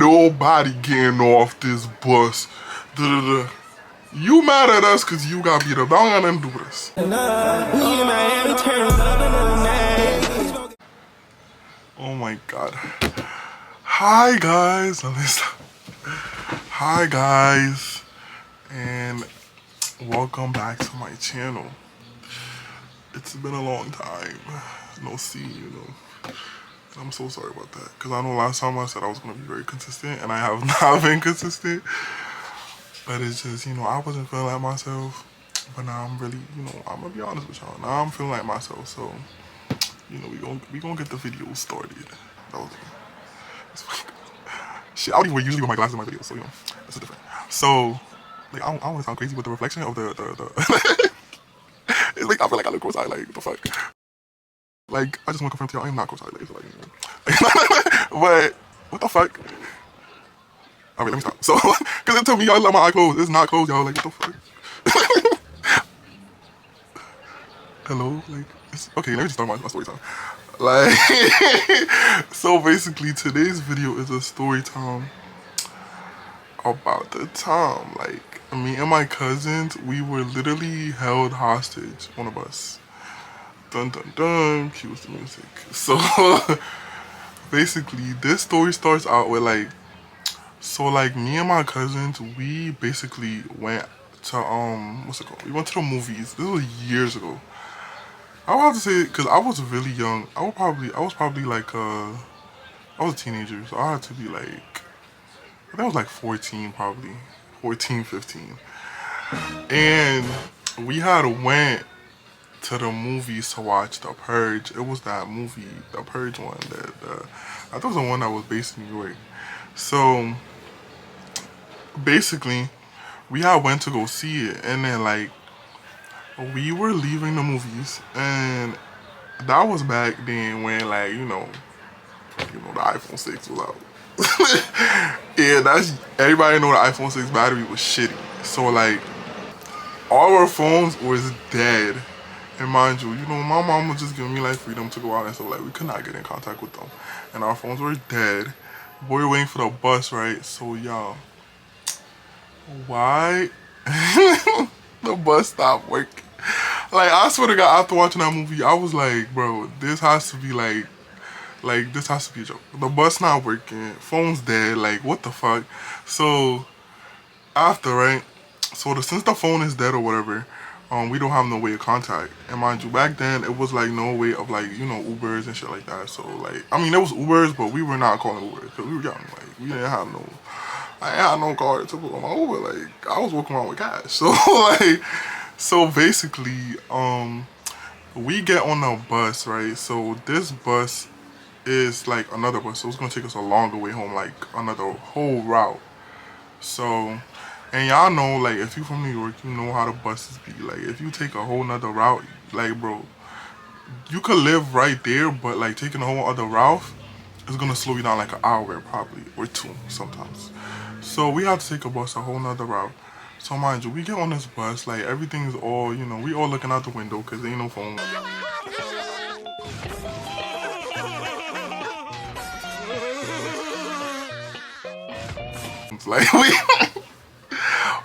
nobody getting off this bus. Da-da-da. You mad at us because you got beat up. I don't got nothing to do with this. Oh my god. Hi guys. Hi guys. And welcome back to my channel. It's been a long time. No see, you know. I'm so sorry about that. Because I know last time I said I was going to be very consistent. And I have not been consistent. But it's just, you know, I wasn't feeling like myself. But now I'm really, you know, I'm going to be honest with y'all. Now I'm feeling like myself. So, you know, we gonna get the video started. That was shit, I don't even usually wear my glasses in my videos. So, you know, that's different. So, like, I don't want to sound crazy with the reflection of the it's like, I feel like I look cross-eyed. Like, what the fuck? Like, I just want to confirm to y'all, I am not cross-eyed. Like, so, like, you know. But, what the fuck? Alright, let me stop. So, because it took me, y'all let my eye closed. It's not closed, y'all. Like, what the fuck? Hello? Like, it's, okay, let me just start my story time. Like, so basically, today's video is a story time about the time, like, me and my cousins, we were literally held hostage on a bus. Dun dun dun, cue the music. So, basically, this story starts out with, like, so, like, me and my cousins, we basically went to, what's it called? We went to the movies. This was years ago. I would have to say, because I was really young. I was probably like, I was a teenager. So I had to be like, I think I was like 14 probably. 14, 15. And we had went to the movies to watch The Purge. It was that movie, The Purge one. I thought it was the one that was based in New York. So, basically, we had went to go see it. And then, like, we were leaving the movies, and that was back then when, like, you know, the iPhone 6 was out. Yeah, that's, everybody know the iPhone 6 battery was shitty. So, like, all our phones was dead. And mind you, my mom was just giving me, like, freedom to go out and stuff. Like, we could not get in contact with them. And our phones were dead. We were waiting for the bus, right? So, y'all, why the bus stopped working? Like, I swear to God, after watching that movie, I was like, bro, this has to be like, this has to be a joke. The bus not working, phone's dead, like, what the fuck? So, after, right, so since the phone is dead or whatever, we don't have no way of contact. And mind you, back then, it was, like, no way of, like, Ubers and shit like that. So, like, I mean, there was Ubers, but we were not calling Ubers, because we were young. Like, we didn't have no, I ain't had no card to put on my Uber. Like, I was walking around with cash. So, like, so basically, we get on a bus, right? So this bus is like another bus, so it's gonna take us a longer way home, like another whole route. So, and y'all know, like, if you from New York, you know how the buses be. Like, if you take a whole nother route, like, bro, you could live right there, but like taking a whole other route is gonna slow you down like an hour probably, or two sometimes. So we have to take a bus a whole nother route. So mind you, we get on this bus, like, everything's all, we all looking out the window because there ain't no phone. It's like,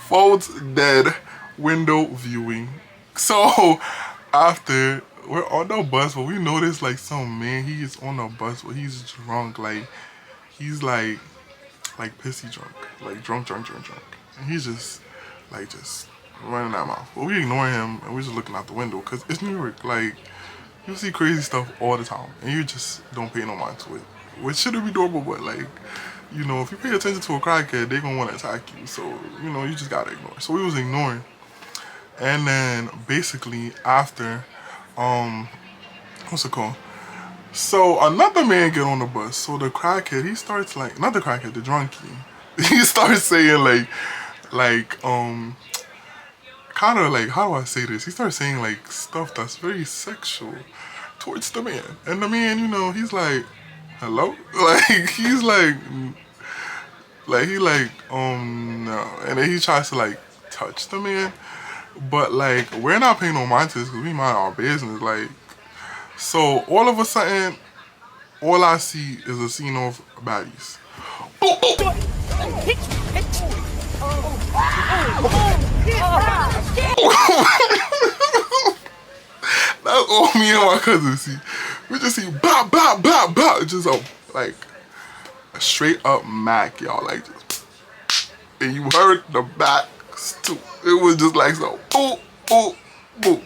phone's dead, window viewing. So, after, we're on the bus, but we notice, like, some man, he is on the bus, but he's drunk, like, he's like pissy drunk, like drunk. And he's just, like, just running that mouth. But we ignore him and we're just looking out the window because it's New York. Like, you see crazy stuff all the time and you just don't pay no mind to it. Which shouldn't be normal, but, like, if you pay attention to a crackhead, they gonna want to attack you. So, you just gotta ignore. So we was ignoring. And then basically after, what's it called? So another man get on the bus. So the crackhead, he starts, like, not the crackhead, the drunkie. He starts saying, kind of like, how do I say this? He starts saying, like, stuff that's very sexual towards the man. And the man, he's like, hello? Like, he's like, no. And then he tries to, like, touch the man. But, like, we're not paying no mind to this because we mind our business. Like, so all of a sudden, all I see is a scene of baddies. That's all me and my cousin see. We just see bop, bop, bop, bop. Just like a straight up Mac, y'all. Like, just, and you heard the backs too. It was just like so, boop, boop, boop.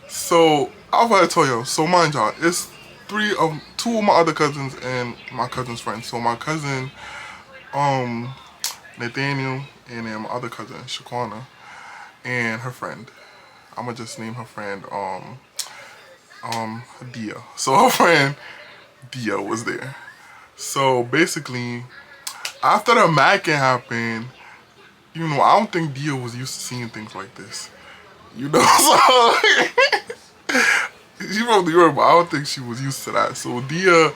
So I'm about to tell y'all. So mind y'all, it's two of my other cousins and my cousin's friends. So my cousin, Nathaniel, and then my other cousin, Shaquana, and her friend. I'ma just name her friend, Dia. So her friend, Dia, was there. So basically, after the macking happened, you know, I don't think Dia was used to seeing things like this. You know, so she from New York, but I don't think she was used to that. So Dia,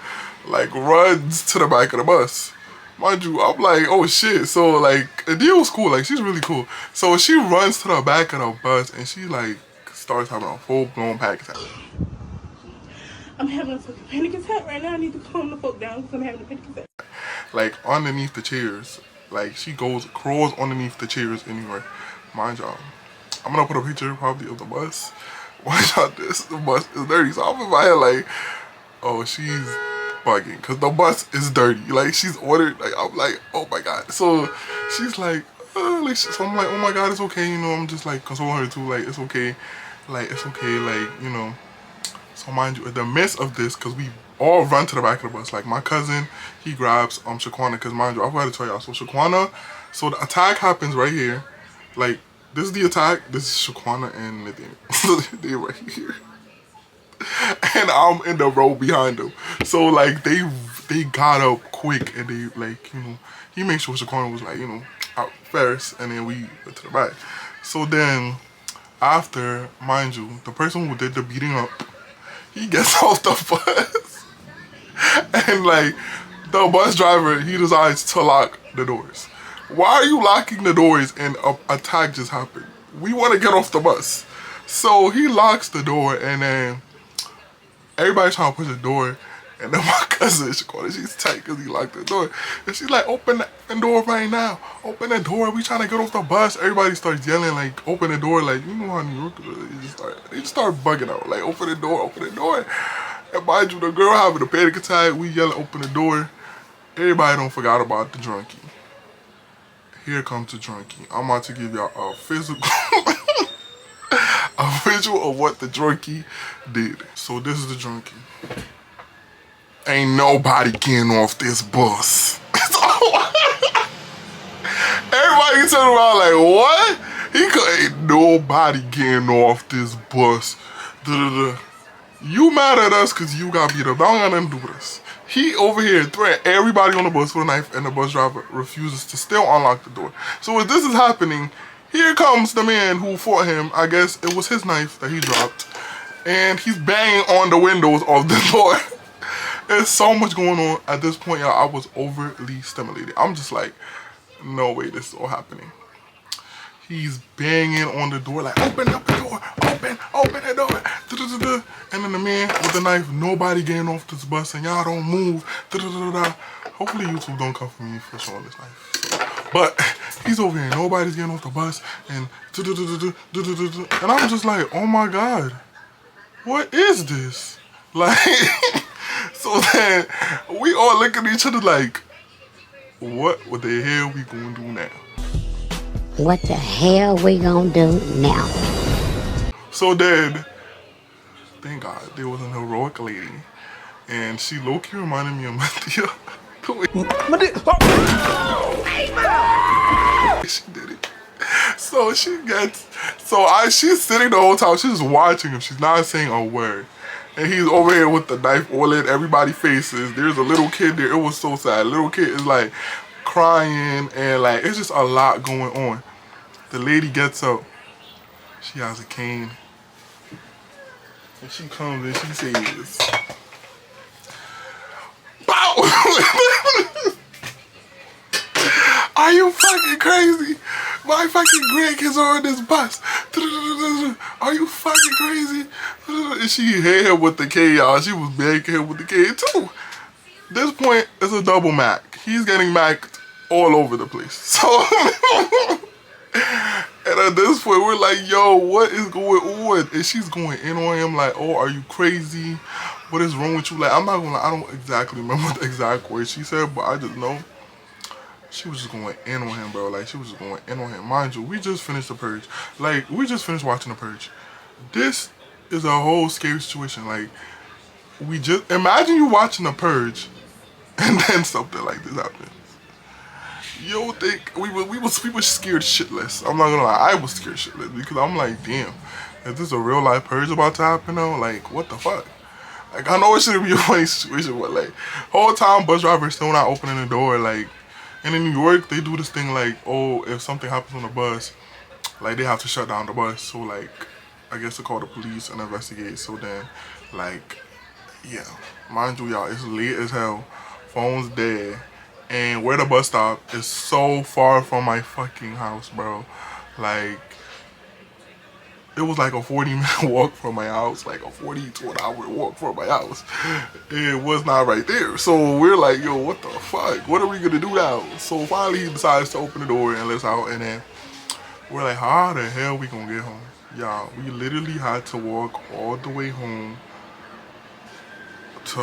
like, runs to the back of the bus. Mind you, I'm like, oh shit. So like, Dia was cool. Like, she's really cool. So she runs to the back of the bus and she like starts having a full-blown panic attack. I'm having a fucking panic attack right now. I need to calm the fuck down because I'm having a panic attack. Like, underneath the chairs. Like, she crawls underneath the chairs anywhere. Mind y'all, I'm gonna put a picture probably of the bus. Watch out, the bus is dirty. So I'm in my head like, oh, she's bugging because the bus is dirty. Like, she's ordered, like, I'm like, oh my God. So she's like, so I'm like, oh my God, it's okay. You know, I'm just like consoling her too. Like, it's okay. Like, it's okay. Like, you know. So mind you, in the midst of this, because we all run to the back of the bus. Like, my cousin, he grabs Shaquana, because mind you, I forgot to tell y'all. So Shaquana, so the attack happens right here. Like, this is the attack. This is Shaquana and Nathaniel. They're right here. And I'm in the row behind them. So like, they got up quick and they, like, you know, he made sure Shaquana was like, you know, out first, and then we went to the back. So then after, mind you, the person who did the beating up, he gets off the bus and like, the bus driver, he decides to lock the doors. Why are you locking the doors and an attack just happened? We want to get off the bus. So he locks the door and then everybody's trying to push the door. And then my cousin, she's tight because he locked the door. And she's like, open the door right now. Open the door. We trying to get off the bus. Everybody starts yelling, like, open the door. Like, you know how New York is. They just start bugging out. Like, open the door, open the door. And mind you, the girl having a panic attack. We yelling, open the door. Everybody don't forgot about the drunkie. Here comes the drunkie. I'm about to give y'all a physical, a visual of what the drunkie did. So this is the drunkie. Ain't nobody getting off this bus. Everybody turn around like, what? Ain't nobody getting off this bus. You mad at us because you got beat up. I don't got nothing to do with us. He over here threatening everybody on the bus with a knife, and the bus driver refuses to still unlock the door. So as this is happening, here comes the man who fought him. I guess it was his knife that he dropped. And he's banging on the windows of the door. There's so much going on at this point, y'all. I was overly stimulated. I'm just like, no way this is all happening. He's banging on the door like, open up the door, open the door. And then the man with the knife, nobody getting off this bus and y'all don't move. Hopefully YouTube don't come for me for showing this knife. But he's over here, nobody's getting off the bus and I'm just like, oh my God, what is this? Like, so then we all look at each other like, what the hell we gonna do now? What the hell we gonna do now? So then, thank God, there was an heroic lady, and she low-key reminded me of Matthew. She did it. So she's sitting the whole time, she's just watching him, she's not saying a word. And he's over here with the knife all in everybody's faces. There's a little kid there, it was so sad. Little kid is like crying and like, it's just a lot going on. The lady gets up, she has a cane, and she comes and she says, "Bow! Are you fucking crazy? My fucking grandkids are on this bus. Are you fucking crazy?" And she hit him with the cane, y'all. She was banging him with the cane too. This point, it's a double Mac. he's getting backed all over the place. So, and at this point, we're like, yo, what is going on? And she's going in on him like, oh, are you crazy? What is wrong with you? Like, I'm not gonna lie, I don't exactly remember the exact words she said, but I just know she was just going in on him, bro. Like, she was just going in on him. Mind you, we just finished The Purge. Like, we just finished watching The Purge. This is a whole scary situation. Like, we just, imagine you watching The Purge and then something like this happens. You don't think we were scared shitless. I'm not gonna lie, I was scared shitless because I'm like, damn, is this a real life purge about to happen now? Like, what the fuck? Like, I know it shouldn't be a funny situation, but like, whole time bus drivers still not opening the door. Like, and in New York, they do this thing like, oh, if something happens on the bus, like they have to shut down the bus. So like, I guess they call the police and investigate. So then, like, yeah, mind you, y'all, it's late as hell. Phone's dead. And where the bus stop is so far from my fucking house, bro. Like, it was like a 40-minute walk from my house, like a 40 to an hour walk from my house. It was not right there. So we're like, yo, what the fuck? What are we gonna do now? So finally he decides to open the door and let's out. And then we're like, how the hell we gonna get home? Y'all, we literally had to walk all the way home to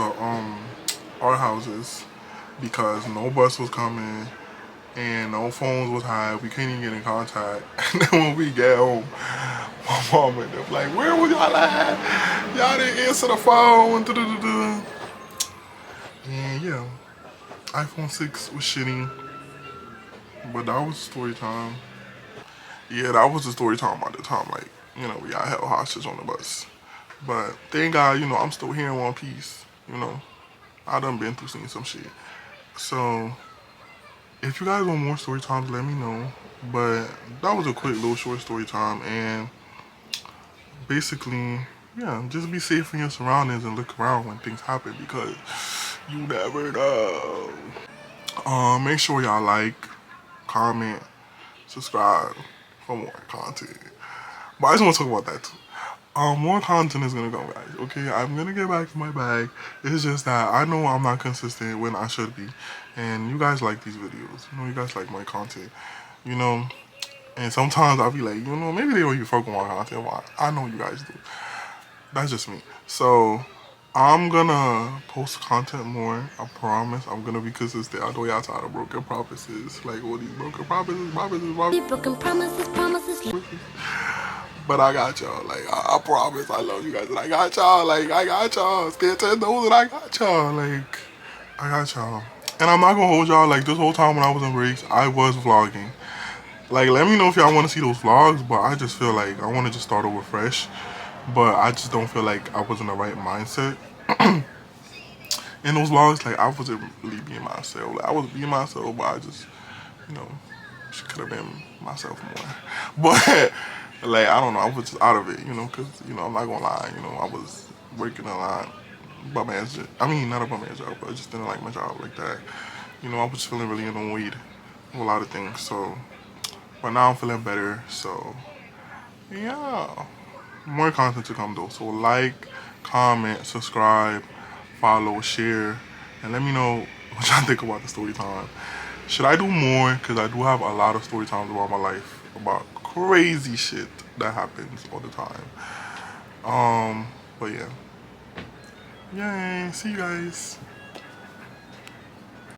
our houses because no bus was coming and no phones was high. We couldn't even get in contact. And then when we get home, my mom and them like, where was y'all at? Y'all didn't answer the phone. And yeah, iPhone 6 was shitty, but that was story time. Yeah, that was the story time at the time. Like, you know, we got held hostage on the bus. But thank God, you know, I'm still here in one piece. You know, I done been through seeing some shit. So, if you guys want more story times, let me know. But that was a quick little short story time. And basically, yeah, just be safe in your surroundings and look around when things happen because you never know. Make sure y'all like, comment, subscribe for more content. But I just want to talk about that too. More content is gonna go, guys. Okay, I'm gonna get back to my bag. It's just that I know I'm not consistent when I should be, and you guys like these videos. You know, you guys like my content. You know, and sometimes I'll be like, you know, maybe they don't even fuck with my content. But I know you guys do. That's just me. So I'm gonna post content more. I promise. I'm gonna be consistent. I know y'all tired of broken promises, like all these broken promises. Broken promises. But I got y'all. Like, I promise I love you guys. And I got y'all. Like, I got y'all. Stay tuned those and I got y'all. Like, I got y'all. And I'm not gonna hold y'all. Like, this whole time when I was in breaks, I was vlogging. Like, let me know if y'all want to see those vlogs. But I just feel like I want to just start over fresh. But I just don't feel like I was in the right mindset. In those vlogs, like, I wasn't really being myself. Like, I was being myself, but I just, you know, she could have been myself more. But like, I don't know, I was just out of it, you know, because, you know, I'm not gonna lie, you know, I was working a lot, bum ass job. I mean, not a bum ass job, but I just didn't like my job like that. You know, I was feeling really annoyed with a lot of things, so, but now I'm feeling better, so, yeah. More content to come though, so like, comment, subscribe, follow, share, and let me know what y'all think about the story time. Should I do more? Because I do have a lot of story times about my life, about crazy shit that happens all the time. But yeah. Yay, see you guys.